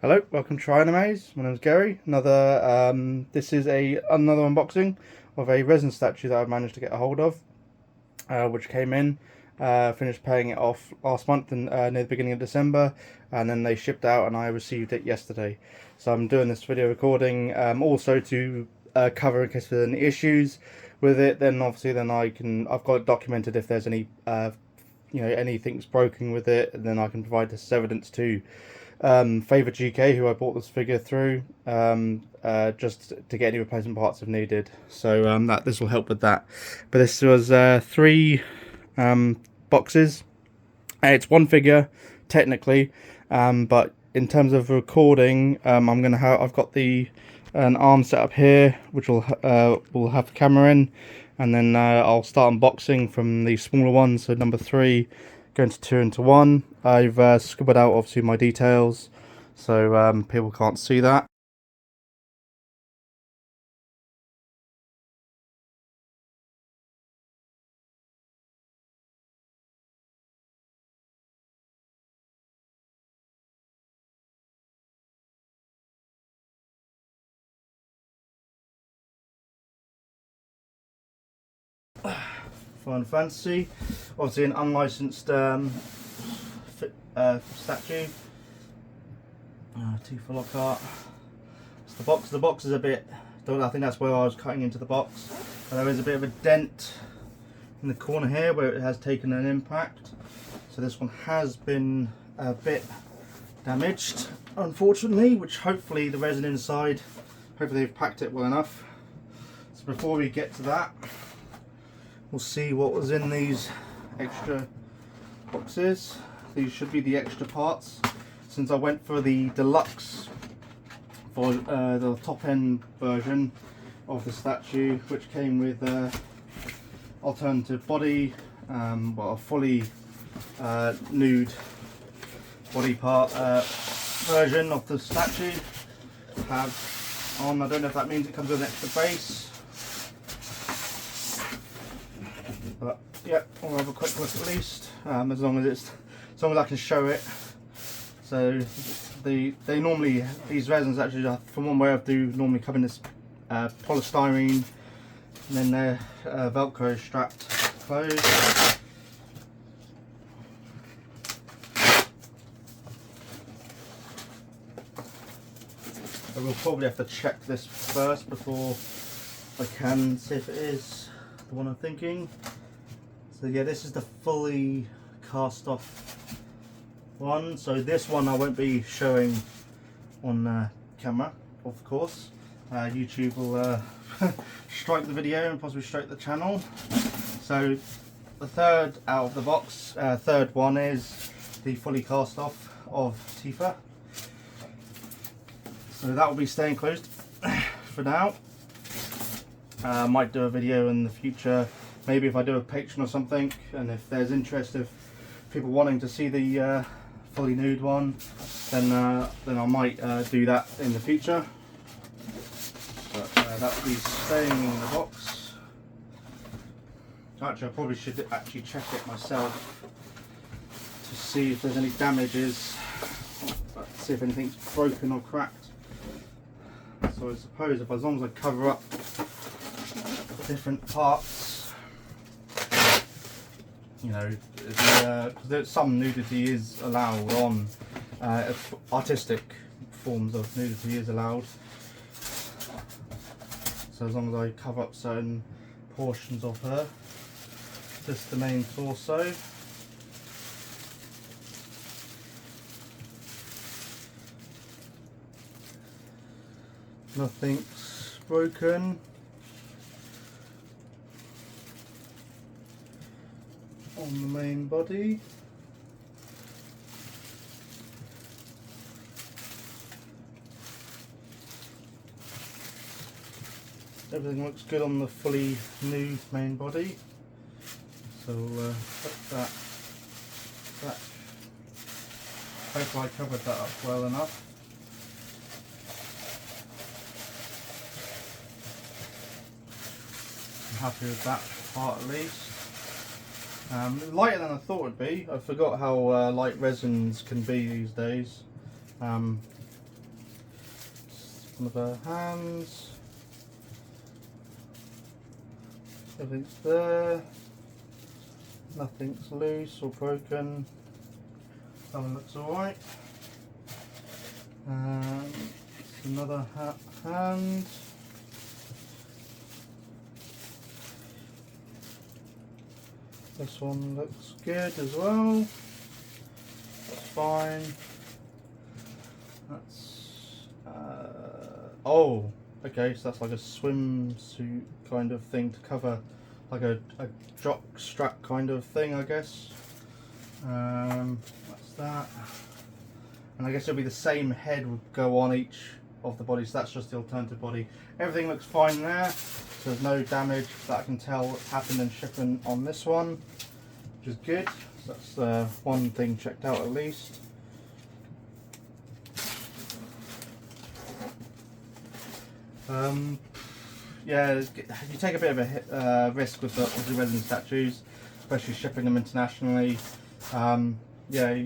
Hello, welcome to Animes. My name is Gary. This is another unboxing of a resin statue that I've managed to get a hold of, which came in. Finished paying it off last month and near the beginning of December, and then they shipped out, and I received it yesterday. So I'm doing this video recording also to cover in case there's any issues with it. Then obviously, I've got it documented if there's any anything's broken with it, and then I can provide this as evidence to Favourite GK, who I bought this figure through, just to get any replacement parts if needed. So that this will help with that. But this was three boxes. It's one figure technically, but in terms of recording, I've got an arm set up here, which will have the camera in, and then I'll start unboxing from the smaller one. So number 3 going to 2 into 1. I've scribbled out obviously my details, so people can't see that. Fun Fantasy, obviously an unlicensed statue. Tifa Lockhart. The box is a bit, I think that's where I was cutting into the box. And there is a bit of a dent in the corner here where it has taken an impact. So this one has been a bit damaged, unfortunately, which hopefully the resin inside, hopefully they've packed it well enough. So before we get to that, we'll see what was in these extra boxes. These should be the extra parts, since I went for the deluxe for the top end version of the statue, which came with alternative body, a fully nude body part version of the statue. I don't know if that means it comes with an extra base. But yeah, we'll have a quick look at least, as long as I can show it. So these resins actually, from one way I do, normally come in this polystyrene, and then they're Velcro strapped closed. So we'll probably have to check this first before I can see if it is the one I'm thinking. So yeah, this is the fully cast off one. So this one I won't be showing on camera, of course. YouTube will strike the video and possibly strike the channel. So the third out of the box, third one is the fully cast off of Tifa. So that will be staying closed for now. I might do a video in the future, maybe if I do a Patreon or something, and if there's interest of people wanting to see the fully nude one, then I might do that in the future. But that will be staying in the box. Actually, I probably should actually check it myself to see if there's any damages, see if anything's broken or cracked. So I suppose as long as I cover up different parts, you know, because some nudity is allowed on artistic forms of nudity is allowed. So as long as I cover up certain portions of her, just the main torso. Nothing's broken. On the main body. Everything looks good on the fully nude main body. So put that. Hopefully I covered that up well enough. I'm happy with that part at least. Lighter than I thought it would be. I forgot how light resins can be these days. one of her hands. Everything's there. Nothing's loose or broken. That one looks alright. Another hand. This one looks good as well. That's fine. That's oh, okay, so that's like a swimsuit kind of thing to cover, like a jock strap kind of thing, I guess. That's that. And I guess it'll be the same head would go on each of the bodies. So that's just the alternative body. Everything looks fine there. So there's no damage that I can tell happened in shipping on this one, which is good. So that's one thing checked out at least. Yeah, you take a bit of a risk with the resin statues, especially shipping them internationally. Yeah,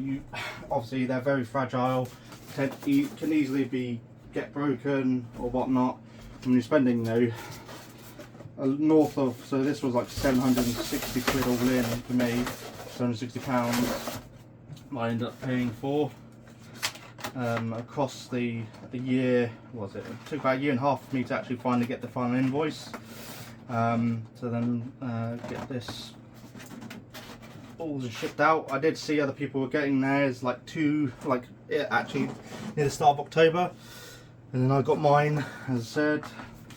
obviously they're very fragile, can easily get broken or whatnot. When you're spending north of, so this was like 760 quid all in for me, £760 I ended up paying for. Across the year, was it took about a year and a half for me to actually finally get the final invoice, to then get this all shipped out. I did see other people were getting theirs actually near the start of October, and then I got mine, as I said,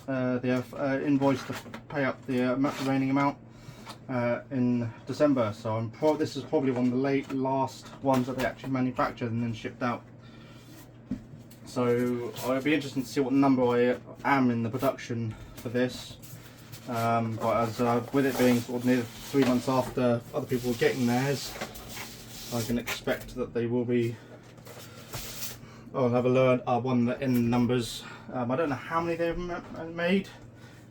the invoice to pay up the remaining amount in December. So this is probably one of the last ones that they actually manufactured and then shipped out. So it'll be interesting to see what number I am in the production for this. But as with it being sort of near 3 months after other people were getting theirs, I can expect that they will be. I'll have a lower one in numbers. I don't know how many they've made.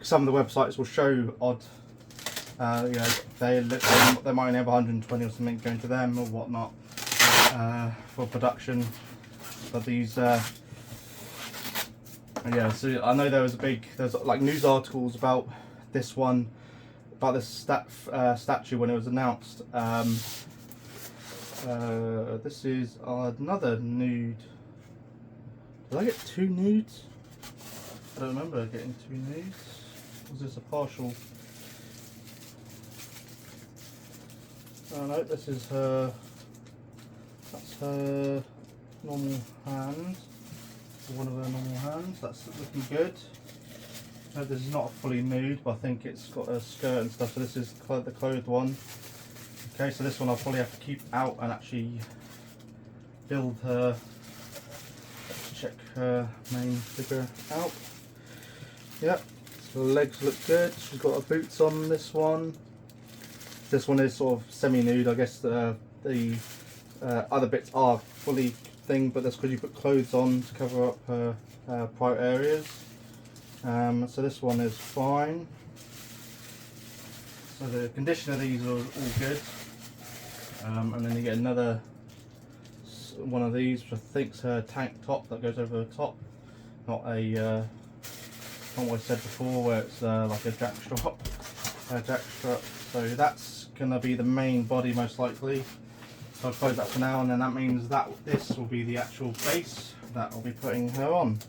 Some of the websites will show odd. You know, they might only have 120 or something going to them or whatnot for production. But these. Yeah, so I know there's like news articles about this one, about this statue when it was announced. This is another nude. Did I get 2 nudes? I don't remember getting 2 nudes. Was this a partial? Oh no, this is her. That's her normal hand. One of her normal hands. That's looking good. No, this is not a fully nude, but I think it's got a skirt and stuff. So this is the clothed one. Okay, so this one I'll probably have to keep out and actually build her. Let's check her main figure out. Yep, so the legs look good. She's got her boots on this one. This one is sort of semi-nude. I guess the other bits are fully thing, but that's because you put clothes on to cover up her private areas. So this one is fine. So the condition of these are all good. And then you get another one of these, which I think's her tank top that goes over the top, not what I said before, where it's like a jack strap. So that's gonna be the main body most likely. So I'll close that for now, and then that means that this will be the actual base that I'll be putting her on.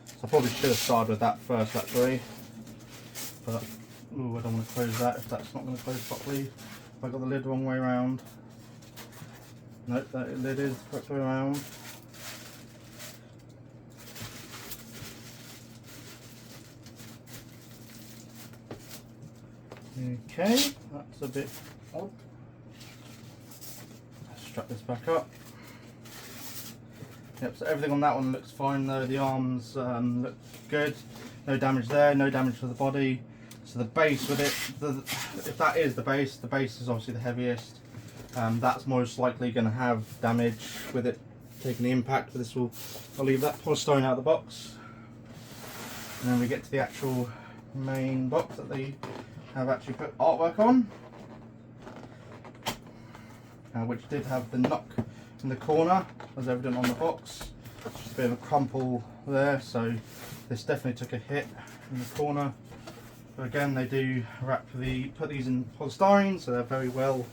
So I probably should have started with that first actually, but ooh, I don't want to close that if that's not going to close properly. If I got the lid wrong way around. Nope, that lid is the correct way around. Okay, that's a bit odd. Strap this back up. Yep, so everything on that one looks fine though. The arms look good. No damage there, no damage to the body. So the base with it, if that is the base is obviously the heaviest. That's most likely going to have damage with it taking the impact, but this will, I'll leave that polystyrene out of the box. And then we get to the actual main box that they have actually put artwork on. Which did have the knock in the corner, as evident on the box. Just a bit of a crumple there, so this definitely took a hit in the corner. But again, they do put these in polystyrene, so they're very well.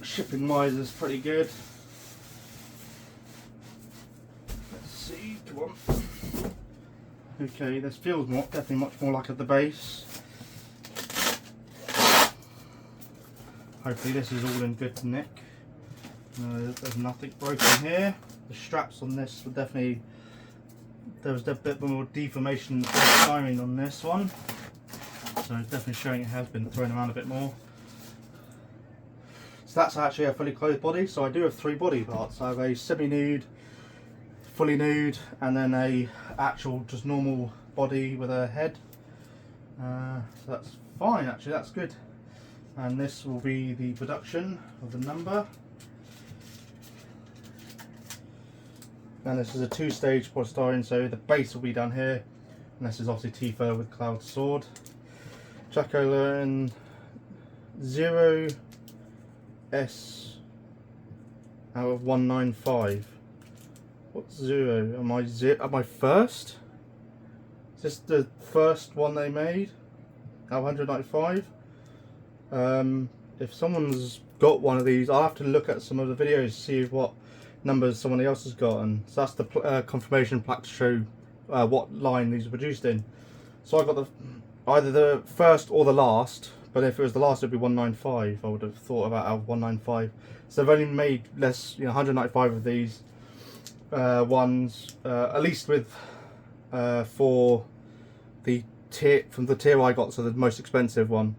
Shipping wise is pretty good. Let's see, come on. Okay, this feels definitely much more like at the base. Hopefully this is all in good nick. There's nothing broken here. The straps on this were definitely, there was a bit more deformation in the polystyrene on this one. So it's definitely showing it has been thrown around a bit more. So that's actually a fully clothed body. So I do have 3 body parts. I have a semi-nude, fully nude, and then a actual just normal body with a head. So that's fine actually, that's good. And this will be the production of the number. And this is a 2-stage polystyrene, so the base will be down here. And this is obviously Tifa with Cloud Sword. Jacko Learn 0S out of 195. What's 0? Am I first? Is this the first one they made? Out of 195? If someone's got one of these, I'll have to look at some of the videos to see what numbers someone else has got, and so that's the confirmation plaque to show what line these are produced in. So I got either the first or the last, but if it was the last it would be 195. I would have thought about out of 195. So they've only made less, 195 of these ones, at least with for the from the tier I got, so the most expensive one.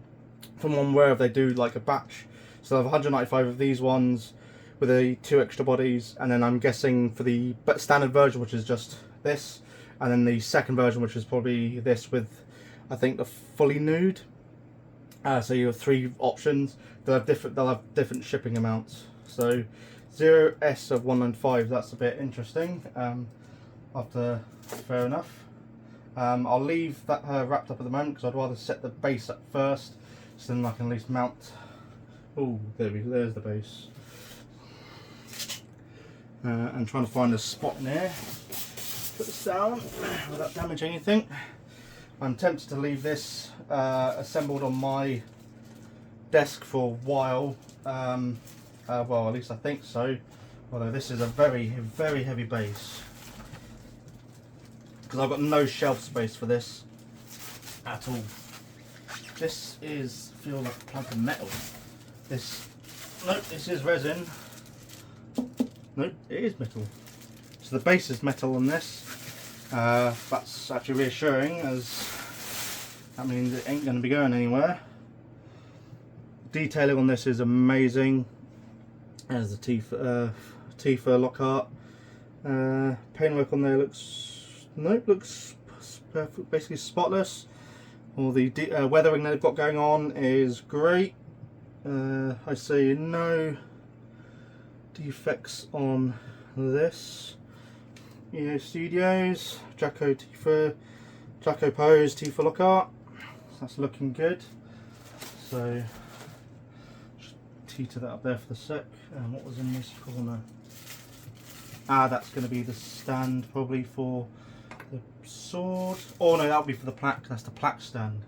From one where they do like a batch, so I have 195 of these ones with 2 extra bodies, and then I'm guessing for the standard version, which is just this, and then the second version, which is probably this with, I think, the fully nude. So you have 3 options. They'll have different shipping amounts. So 0S of 195. That's a bit interesting. Fair enough. I'll leave that wrapped up at the moment because I'd rather set the base up first, so then I can at least mount. Oh, there's the base. And trying to find a spot near. Put this down without damaging anything. I'm tempted to leave this assembled on my desk for a while. Well, at least I think so. Although this is a very, very heavy base, because I've got no shelf space for this at all. This feels like a plank of metal. Nope, this is resin. Nope, it is metal. So the base is metal on this. That's actually reassuring, as that means it ain't going to be going anywhere. Detailing on this is amazing. There's the Tifa Lockhart. Paintwork on there looks perfect, basically spotless. All the weathering they've got going on is great. I see no defects on this. Studios, Jacko Pose, Tifa Lockhart. That's looking good. So just teeter that up there for the sec. And what was in this corner? That's going to be the stand probably for the sword. Oh no, that'll be for the plaque. That's the plaque stand.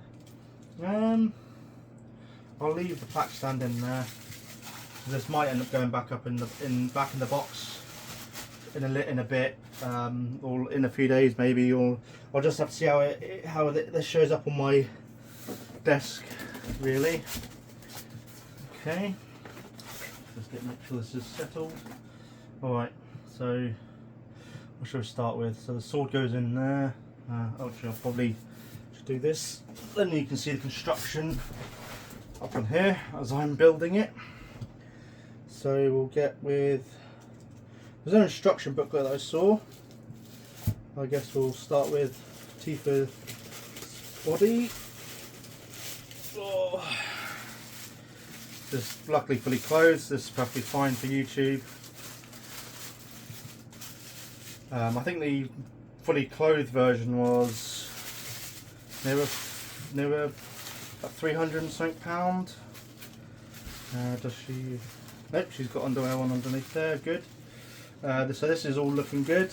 I'll leave the plaque stand in there. This might end up going back up back in the box in a bit, or in a few days maybe, or I'll just have to see how this shows up on my desk, really. Okay, let's make sure this is settled. All right, so what shall we start with? So the sword goes in there. Actually, I'll probably just do this. Then you can see the construction up on here as I'm building it. So we'll get with, there's no instruction booklet that I saw. I guess we'll start with Tifa's body. Oh. This is luckily fully closed. This is perfectly fine for YouTube. I think the fully clothed version was near about 300 and something pound. Does she? Nope, she's got underwear on underneath there. Good. So this is all looking good.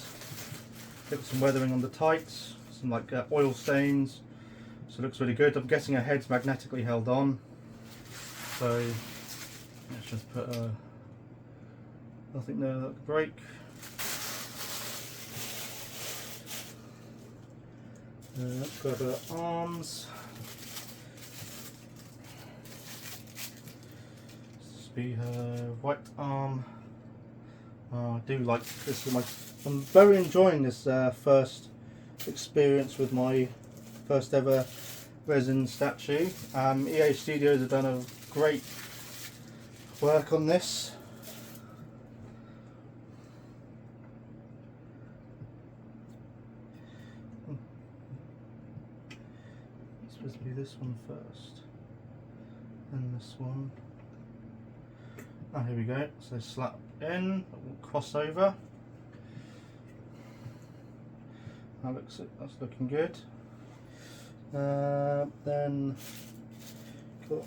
Got some weathering on the tights, some like oil stains, so it looks really good. I'm guessing her head's magnetically held on, so let's just put nothing there that could break. Let's grab her arms. This will be her right arm. I do like this. I'm very enjoying this first experience with my first ever resin statue. EA Studios have done a great work on this. It's supposed to be this one first, and this one. Oh, here we go. So slap in, cross over. That's looking good. Then got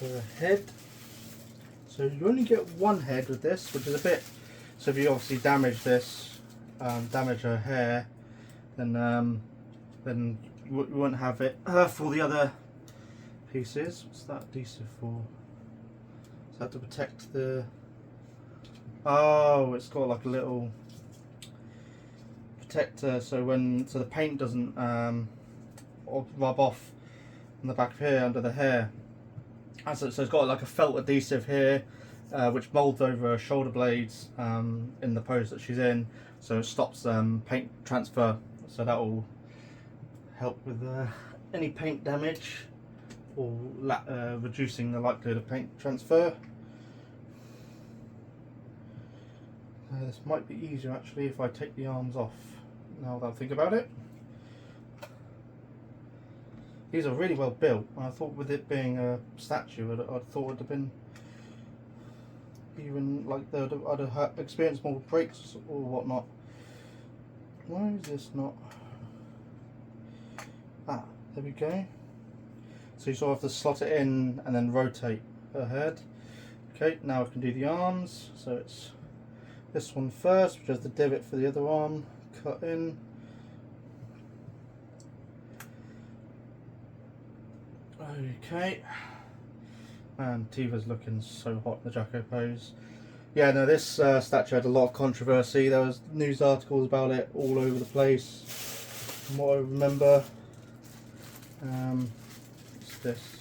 the head. So you only get one head with this, which is a bit. So if you obviously damage this, damage her hair, then you won't have it for the other pieces. What's that adhesive for? Is that to protect the? Oh, it's got like a little protector, so the paint doesn't rub off on the back of here under the hair. So it's got like a felt adhesive here, which molds over her shoulder blades in the pose that she's in, so it stops paint transfer. So that will help with any paint damage or reducing the likelihood of paint transfer. This might be easier actually if I take the arms off, now that I think about it. These are really well built. I thought with it being a statue, I thought it would have been even like I'd have experienced more breaks or whatnot. Why is this not? Ah, there we go. So you sort of have to slot it in and then rotate her head. Okay, now I can do the arms. So it's this one first, which has the divot for the other arm, cut in. Okay, and Tifa's looking so hot in the Jacko pose. Yeah, no, this statue had a lot of controversy. There was news articles about it all over the place, from what I remember. What's this?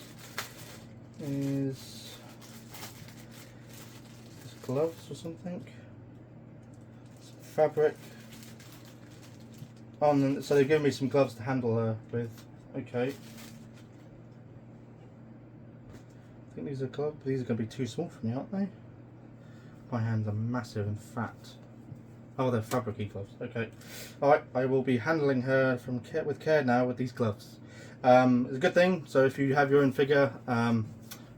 Is this gloves or something? Fabric. Oh, and then, so they've given me some gloves to handle her with. Okay. I think these are gloves. These are going to be too small for me, aren't they? My hands are massive and fat. Oh, they're fabric-y gloves. Okay. Alright, I will be handling her with care now with these gloves. It's a good thing. So if you have your own figure,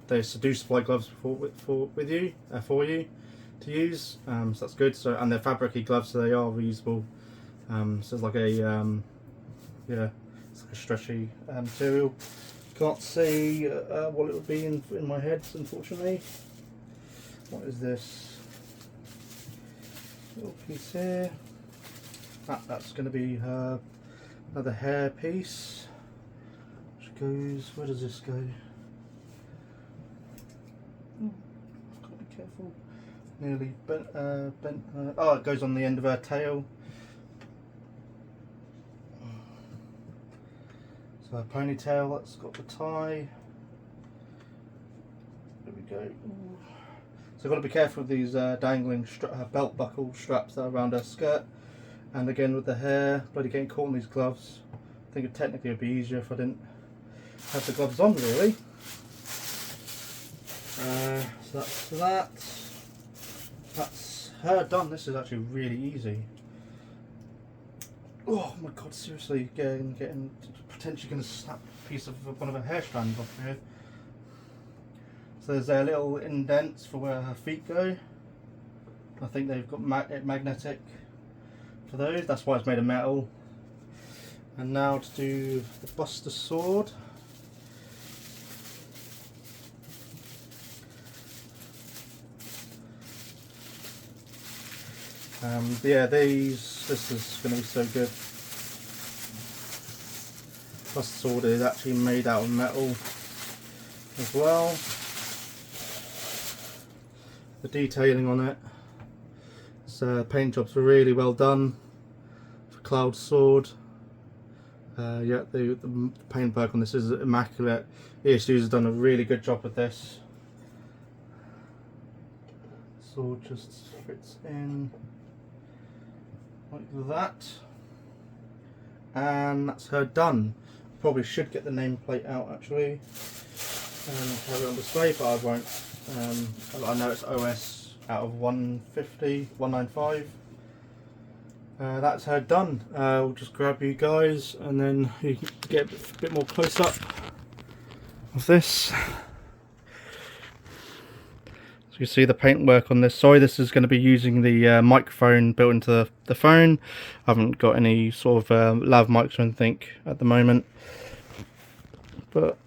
they do supply gloves for you to use, so that's good. So, and they're fabric-y gloves, so they are reusable. So it's like a yeah, it's like a stretchy material. Can't see what it would be in my head, unfortunately. What is this little piece here? That's going to be her another hair piece, which goes. Where does this go? Oh, I've got to be careful. Nearly bent. Oh, it goes on the end of her tail. So her ponytail, that's got the tie. There we go. Ooh. So I've got to be careful with these dangling belt buckle straps that are around her skirt. And again with the hair, bloody getting caught in these gloves. I think it technically would be easier if I didn't have the gloves on, really. So that's that. That's her done. This is actually really easy. Oh my god, seriously, getting potentially going to snap a piece of one of her hair strands off here. So there's a little indents for where her feet go. I think they've got magnetic for those, that's why it's made of metal. And now to do the Buster sword. Yeah, this is going to be so good. Plus the sword is actually made out of metal as well. The detailing on it, paint job's really well done for Cloud's sword. Yeah, the paintwork on this is immaculate. ESU has done a really good job with this. Sword just fits in like that, and that's her done. Probably should get the nameplate out actually and have it on display, but I won't. I know it's OS out of 150, 195. That's her done. We'll just grab you guys and then you can get a bit more close up of this. So you see the paintwork on this. Sorry, this is going to be using the microphone built into the phone. I haven't got any sort of lav mics or anything at the moment, but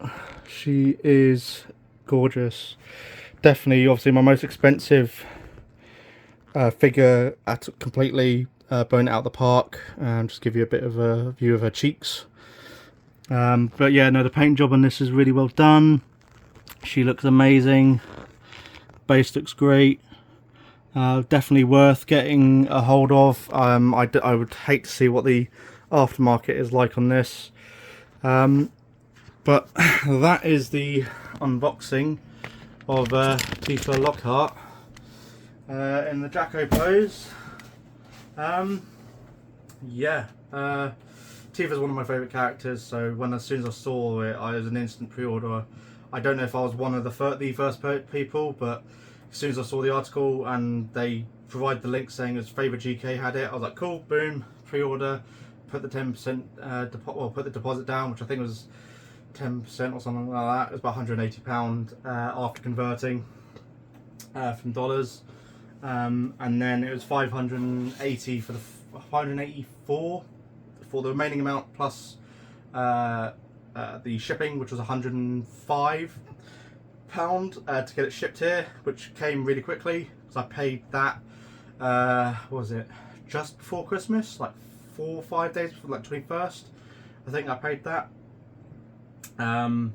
she is gorgeous. Definitely, obviously, my most expensive figure at completely blown it out the park. Just give you a bit of a view of her cheeks. But yeah, no, the paint job on this is really well done. She looks amazing. Base looks great. Definitely worth getting a hold of. I would hate to see what the aftermarket is like on this. But that is the unboxing of Tifa Lockhart in the Jacko pose. Yeah, Tifa's one of my favourite characters, so as soon as I saw it, I was an instant pre-order. I don't know if I was one of the first people, but as soon as I saw the article and they provide the link saying his favourite GK had it, I was like, cool, boom, pre-order. Put the 10% put the deposit down, which I think was 10% or something like that. It was about £180 after converting from dollars, and then it was 580 for the 584 for the remaining amount plus the shipping, which was £105 to get it shipped here, which came really quickly because I paid that. What was it, just before Christmas, like 4 or 5 days before, like 21st, I think I paid that. No,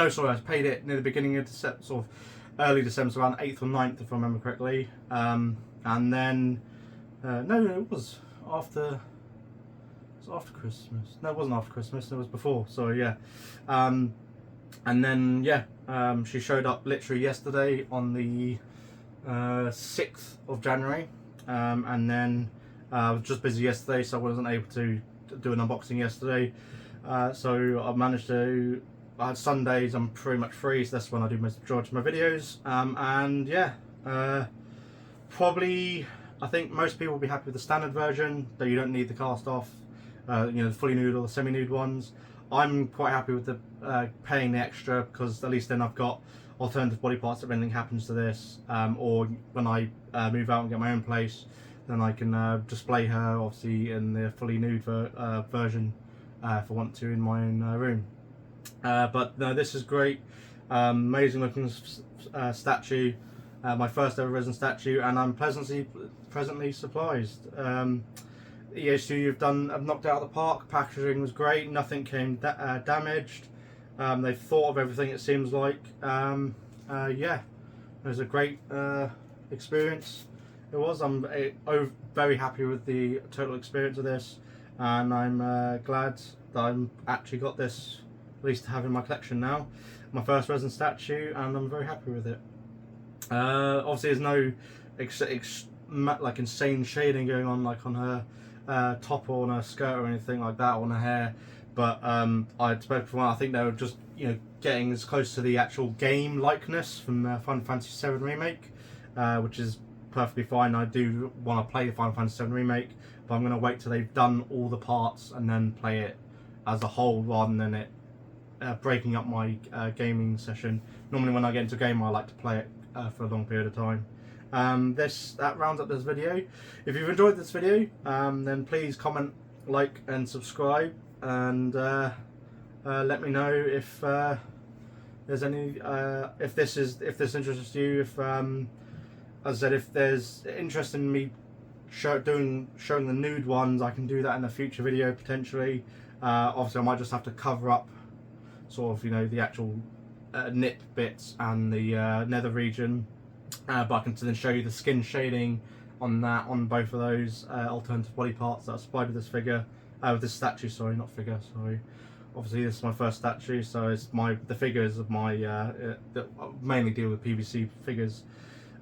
sorry, I paid it near the beginning of December, sort of early December, so around 8th or 9th if I remember correctly. And then no, it was after. It was after Christmas. No, it wasn't after Christmas. It was before. So yeah. And then yeah, she showed up literally yesterday on the 6th of January. And then I was just busy yesterday, so I wasn't able to do an unboxing yesterday. So I managed to. I had Sundays. I'm pretty much free, so that's when I do majority of my videos. And yeah, probably I think most people will be happy with the standard version, that you don't need the cast off, you know, the fully nude or the semi-nude ones. I'm quite happy with the paying the extra, because at least then I've got alternative body parts if anything happens to this, or when I move out and get my own place, then I can display her obviously in the fully nude version if I want to in my own room. But no, this is great. Amazing looking statue. My first ever resin statue, and I'm pleasantly surprised. ESU, have knocked out the park. Packaging was great. Nothing came damaged. They've thought of everything, it seems like. Yeah, it was a great experience. It was. I'm very happy with the total experience of this, and I'm glad that I'm actually got this, at least to have in my collection now. My first resin statue, and I'm very happy with it. Obviously, there's no like insane shading going on, like on her top or on her skirt or anything like that, or on her hair. But I spoke from, I think they were just, you know, getting as close to the actual game likeness from Final Fantasy VII Remake, which is perfectly fine. I do want to play the Final Fantasy VII Remake, but I'm going to wait till they've done all the parts and then play it as a whole, rather than it breaking up my gaming session. Normally when I get into a game, I like to play it for a long period of time. That rounds up this video. If you've enjoyed this video, then please comment, like and subscribe, and let me know if there's any if this interests you, if as I said, if there's interest in me showing the nude ones, I can do that in a future video potentially. Obviously I might just have to cover up sort of, you know, the actual nip bits and the nether region, but I can then show you the skin shading on both of those alternative body parts that are supplied with this figure, with this statue, sorry, not figure, sorry. Obviously this is my first statue, so it's the figures of my that mainly deal with PVC figures.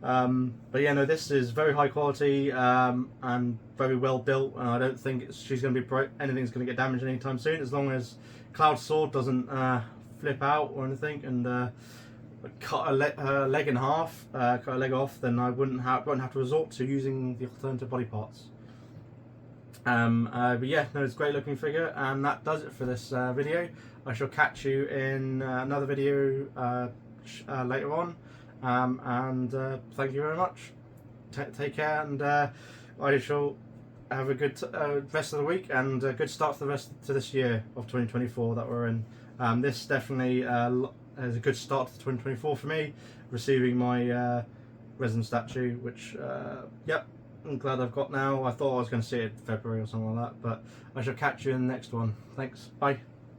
But yeah, no, this is very high quality and very well built, and I don't think she's going to be anything's going to get damaged anytime soon, as long as Cloud Sword doesn't flip out or anything and cut her leg in half, cut her leg off, then I won't have to resort to using the alternative body parts. But yeah, no, it's a great looking figure, and that does it for this video. I shall catch you in another video later on, and thank you very much. Take care, and I shall have a good rest of the week and a good start to this year of 2024 that we're in. This definitely is a good start to 2024 for me, receiving my resin statue, which yep, I'm glad I've got now. I thought I was going to see it in February or something like that, but I shall catch you in the next one. Thanks, bye.